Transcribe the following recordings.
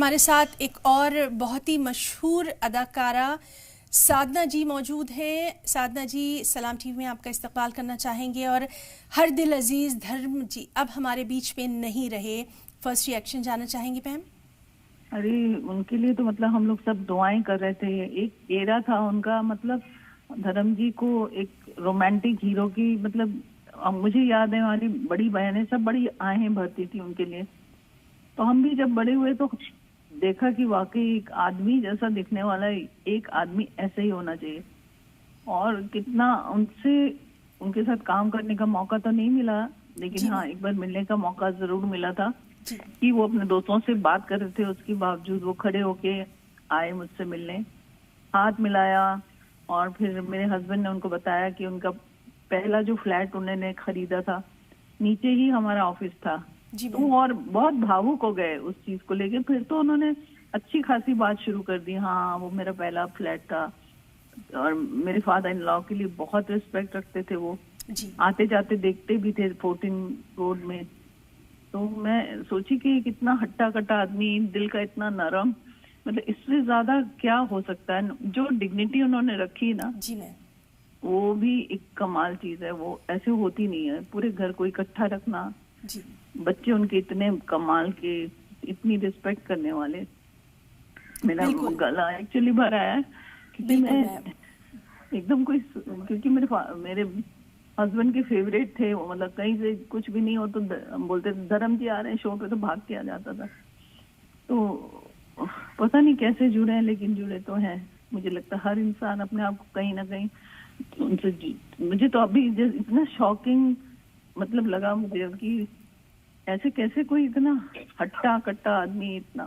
हमारे साथ एक और बहुत ही मशहूर अदाकारा साधना जी मौजूद हैं। साधना जी, सलाम टीवी में आपका इस्तकबाल करना चाहेंगे। और हर दिल अजीज धर्म जी अब हमारे बीच में नहीं रहे, फर्स्ट रिएक्शन जानना चाहेंगे मैम? अरे उनके लिए तो मतलब हम लोग सब दुआएं कर रहे थे। एक एरा था उनका, मतलब धर्म जी को एक रोमांटिक हीरो की, मतलब मुझे याद है हमारी बड़ी बहनें सब बड़ी आहें भरती थी उनके लिए। तो हम भी जब बड़े हुए तो देखा कि वाकई एक आदमी जैसा दिखने वाला एक आदमी ऐसे ही होना चाहिए। और कितना उनके साथ काम करने का मौका तो नहीं मिला, लेकिन हाँ एक बार मिलने का मौका जरूर मिला था कि वो अपने दोस्तों से बात कर रहे थे, उसके बावजूद वो खड़े होके आए मुझसे मिलने, हाथ मिलाया। और फिर मेरे हस्बैंड ने उनको बताया कि उनका पहला जो फ्लैट उन्होंने खरीदा था नीचे ही हमारा ऑफिस था। तो और बहुत भावुक हो गए उस चीज को लेके। फिर तो उन्होंने अच्छी खासी बात शुरू कर दी। हाँ वो मेरा पहला फ्लैट था और मेरे फादर इन लॉ के लिए बहुत रिस्पेक्ट रखते थे। वो आते जाते देखते भी थे 14 रोड में। तो मैं सोची कि कितना हट्टा कट्टा आदमी, दिल का इतना नरम, मतलब इससे ज्यादा क्या हो सकता है। जो डिग्निटी उन्होंने रखी ना वो भी एक कमाल चीज है। वो ऐसे होती नहीं है, पूरे घर को इकट्ठा रखना। बच्चे उनके इतने कमाल के, इतनी रिस्पेक्ट करने वाले। मेरा गला एक्चुअली भर आया है क्योंकि मैं एकदम कोई, क्योंकि मेरे हस्बैंड के फेवरेट थे वो, मतलब कहीं से कुछ भी नहीं हो तो बोलते धर्म जी आ रहे हैं शो पे, तो भाग के आ जाता था। तो पता नहीं कैसे जुड़े हैं, लेकिन जुड़े तो हैं। मुझे लगता है हर इंसान अपने आप को कहीं ना कहीं उनसे, मुझे तो अभी इतना शॉकिंग मतलब लगा मुझे कि ऐसे कैसे कोई इतना हट्टा कट्टा आदमी इतना।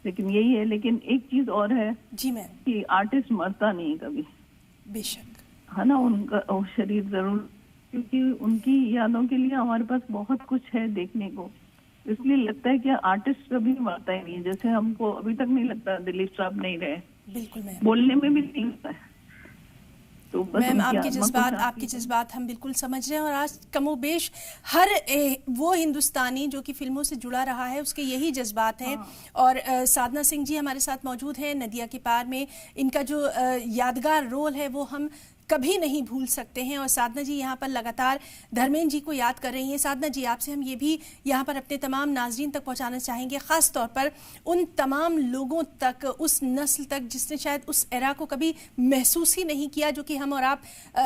लेकिन यही है। लेकिन एक चीज और है जी मैम कि आर्टिस्ट मरता नहीं कभी, बेशक, है ना। उनका शरीर जरूर, क्योंकि उनकी यादों के लिए हमारे पास बहुत कुछ है देखने को। इसलिए लगता है कि आर्टिस्ट कभी मरता ही नहीं है। जैसे हमको अभी तक नहीं लगता दिलीप साहब नहीं रहे, बिल्कुल मैम, बोलने में भी नहीं लगता है। तो मैम आपके जज्बात हम बिल्कुल समझ रहे हैं। और आज कमोबेश हर वो हिंदुस्तानी जो कि फिल्मों से जुड़ा रहा है उसके यही जज्बात हैं। और साधना सिंह जी हमारे साथ मौजूद हैं। नदिया के पार में इनका जो यादगार रोल है वो हम कभी नहीं भूल सकते हैं। और साधना जी यहाँ पर लगातार धर्मेंद्र जी को याद कर रही हैं। साधना जी, आपसे हम ये भी यहाँ पर अपने तमाम नाजरीन तक पहुँचाना चाहेंगे, ख़ास तौर पर उन तमाम लोगों तक, उस नस्ल तक जिसने शायद उस एरा को कभी महसूस ही नहीं किया जो कि हम और आप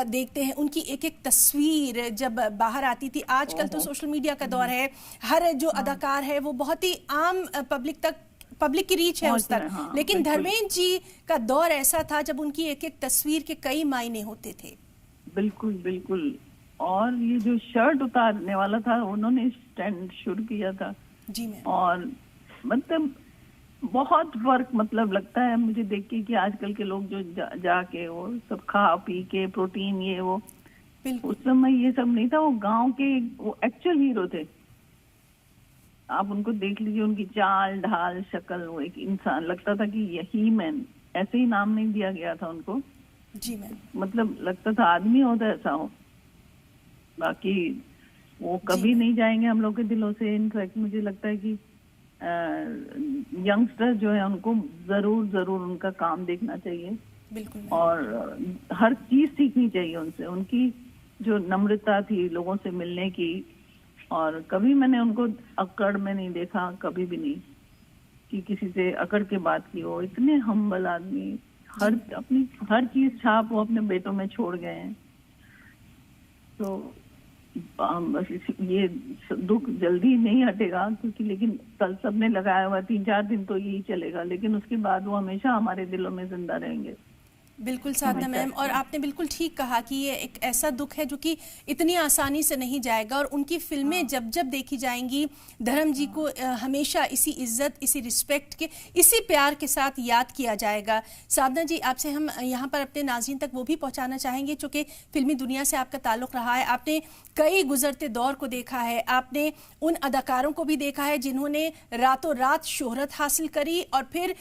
देखते हैं। उनकी एक एक तस्वीर जब बाहर आती थी, आजकल तो सोशल मीडिया का दौर है, हर जो अदाकार है वो बहुत ही आम पब्लिक की रीच है उस तक। लेकिन धर्मेंद्र जी का दौर ऐसा था जब उनकी एक एक तस्वीर के कई मायने होते थे। बिल्कुल बिल्कुल। और ये जो शर्ट उतारने वाला था उन्होंने स्टैंड शुरू किया था जी मैम। और मतलब बहुत फर्क मतलब लगता है मुझे देख के कि आजकल के लोग जो जाके वो सब खा पी के प्रोटीन ये वो, उस समय ये सब नहीं था। वो गांव के वो एक्चुअल हीरो थे। आप उनको देख लीजिए, उनकी चाल ढाल शक्ल, वो एक इंसान लगता था कि यही मैन, ऐसे ही नाम नहीं दिया गया था उनको जी मैम, मतलब लगता था आदमी हो तो ऐसा हो। बाकी वो कभी नहीं जाएंगे हम लोग के दिलों से। इनफैक्ट मुझे लगता है कि यंगस्टर जो है उनको जरूर उनका काम देखना चाहिए। बिल्कुल। और हर चीज सीखनी चाहिए उनसे। उनकी जो नम्रता थी लोगों से मिलने की, और कभी मैंने उनको अकड़ में नहीं देखा, कभी भी नहीं कि किसी से अकड़ के बात की हो। इतने हम्बल आदमी, अपनी हर चीज छाप वो अपने बेटों में छोड़ गए हैं। तो बस ये दुख जल्दी नहीं हटेगा, क्योंकि लेकिन कल सबने लगाया हुआ 3-4 दिन तो यही चलेगा, लेकिन उसके बाद वो हमेशा हमारे दिलों में जिंदा रहेंगे। बिल्कुल साधना मैम, और आपने बिल्कुल ठीक कहा कि ये एक ऐसा दुख है जो कि इतनी आसानी से नहीं जाएगा। और उनकी फिल्में जब जब देखी जाएंगी धर्म जी को हमेशा इसी इज्जत, इसी रिस्पेक्ट के, इसी प्यार के साथ याद किया जाएगा। साधना जी, आपसे हम यहाँ पर अपने नाज़रीन तक वो भी पहुँचाना चाहेंगे चूँकि फिल्मी दुनिया से आपका ताल्लुक़ रहा है। आपने कई गुजरते दौर को देखा है, आपने उन अदाकारों को भी देखा है जिन्होंने रातों रात शोहरत हासिल करी और फिर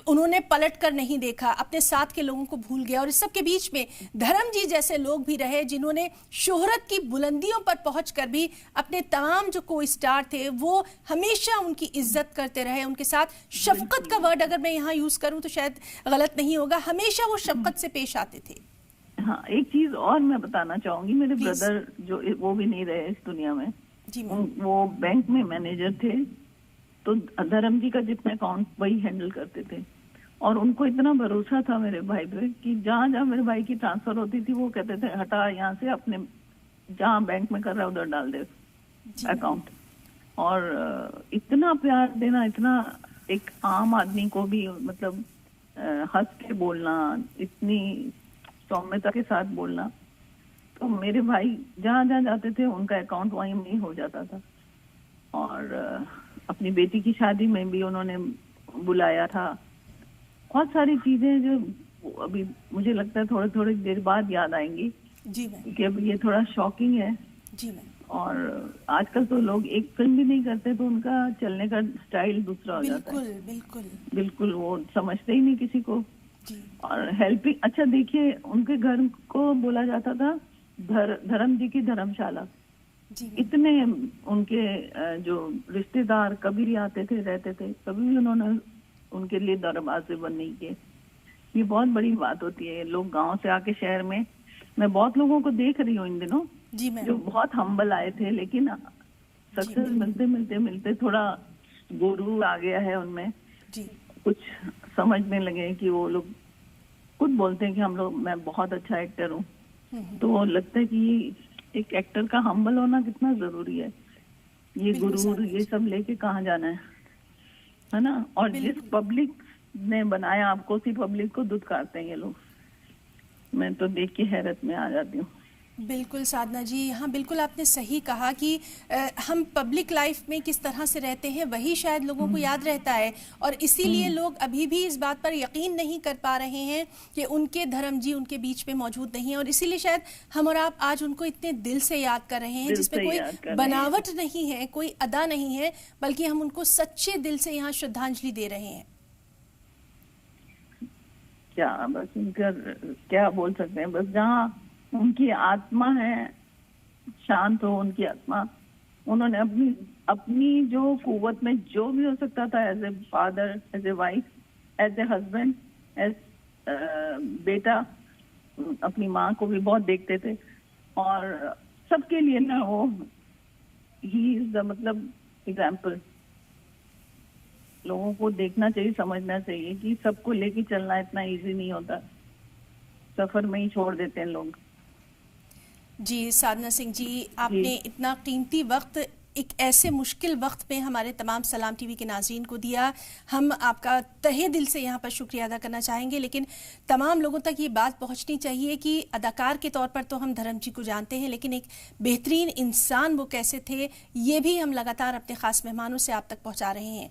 उन्होंने पलट कर नहीं देखा, अपने साथ के लोगों को भूल गया। और इस सब के बीच में धर्म जी जैसे लोग भी रहे जिन्होंने शोहरत की बुलंदियों पर पहुंचकर भी अपने तमाम जो को स्टार थे वो हमेशा उनकी इज्जत करते रहे, उनके साथ शफकत का वर्ड अगर मैं यहाँ यूज करूं तो शायद गलत नहीं होगा, हमेशा वो शफकत से पेश आते थे। हाँ, एक चीज और मैं बताना चाहूंगी, मेरे ब्रदर जो वो भी नहीं रहे इस दुनिया में जी, वो बैंक में मैनेजर थे, तो धर्म जी का जितना अकाउंट वही हैंडल करते थे। और उनको इतना भरोसा था मेरे भाई पे कि जहाँ जहाँ मेरे भाई की ट्रांसफर होती थी वो कहते थे हटा यहाँ से, अपने जहाँ बैंक में कर रहा है उधर डाल दे अकाउंट। और इतना प्यार देना, इतना एक आम आदमी को भी मतलब हंस के बोलना, इतनी सौम्यता के साथ बोलना, तो मेरे भाई जहाँ जहाँ जाते थे उनका अकाउंट वहीं में हो जाता था। और अपनी बेटी की शादी में भी उन्होंने बुलाया था। बहुत सारी चीजें जो अभी मुझे लगता है थोड़ी थोड़ी देर बाद याद आएंगी जी मैम, क्योंकि अब ये थोड़ा शॉकिंग है। जी मैम, और आजकल तो लोग एक फिल्म भी नहीं करते तो उनका चलने का स्टाइल दूसरा हो जाता है। बिल्कुल बिल्कुल वो समझते ही नहीं किसी को। जी, और हेल्पिंग, अच्छा देखिए उनके घर को बोला जाता था धर्म जी की धर्मशाला। जी इतने उनके जो रिश्तेदार कभी भी आते थे, रहते थे, कभी भी उन्होंने उनके लिए दरवाजे बंद नहीं किए। ये बहुत बड़ी बात होती है। लोग गांव से आके शहर में, मैं बहुत लोगों को देख रही हूँ इन दिनों जी मैम, जो बहुत हम्बल आए थे, लेकिन सक्सेस मिलते मिलते मिलते थोड़ा गुरूर आ गया है उनमें। जी, कुछ समझने लगे कि वो लोग खुद बोलते हैं कि हम लोग, मैं बहुत अच्छा एक्टर हूँ। तो लगता है कि एक एक्टर का हम्बल होना कितना जरूरी है। ये गुरूर ये सब लेके कहाँ जाना है ना। और जिस पब्लिक ने बनाया आपको, उसी पब्लिक को दुत्कारते हैं ये लोग। मैं तो देख के हैरत में आ जाती हूँ। बिल्कुल साधना जी, हाँ बिल्कुल आपने सही कहा कि हम पब्लिक लाइफ में किस तरह से रहते हैं वही शायद लोगों को याद रहता है। और इसीलिए लोग अभी भी इस बात पर यकीन नहीं कर पा रहे हैं कि उनके धर्म जी उनके बीच में मौजूद नहीं है। और इसीलिए शायद हम और आप आज उनको इतने दिल से याद कर रहे हैं, जिसपे कोई बनावट नहीं है, कोई अदा नहीं है, बल्कि हम उनको सच्चे दिल से यहाँ श्रद्धांजलि दे रहे हैं। क्या बस उनका क्या बोल सकते हैं, बस जहाँ उनकी आत्मा है, शांत हो उनकी आत्मा। उन्होंने अपनी जो कुव्वत में जो भी हो सकता था, as a father, as a wife, as a husband, as बेटा, अपनी माँ को भी बहुत देखते थे। और सबके लिए ना वो ही इज द मतलब एग्जाम्पल। लोगों को देखना चाहिए, समझना चाहिए कि सबको लेके चलना इतना इजी नहीं होता, सफर में ही छोड़ देते हैं लोग। जी साधना सिंह जी, आपने इतना कीमती वक्त एक ऐसे मुश्किल वक्त में हमारे तमाम सलाम टीवी के नाज़रीन को दिया। हम आपका तहे दिल से यहाँ पर शुक्रिया अदा करना चाहेंगे, लेकिन तमाम लोगों तक ये बात पहुँचनी चाहिए कि अदाकार के तौर पर तो हम धर्म जी को जानते हैं, लेकिन एक बेहतरीन इंसान वो कैसे थे ये भी हम लगातार अपने ख़ास मेहमानों से आप तक पहुँचा रहे हैं।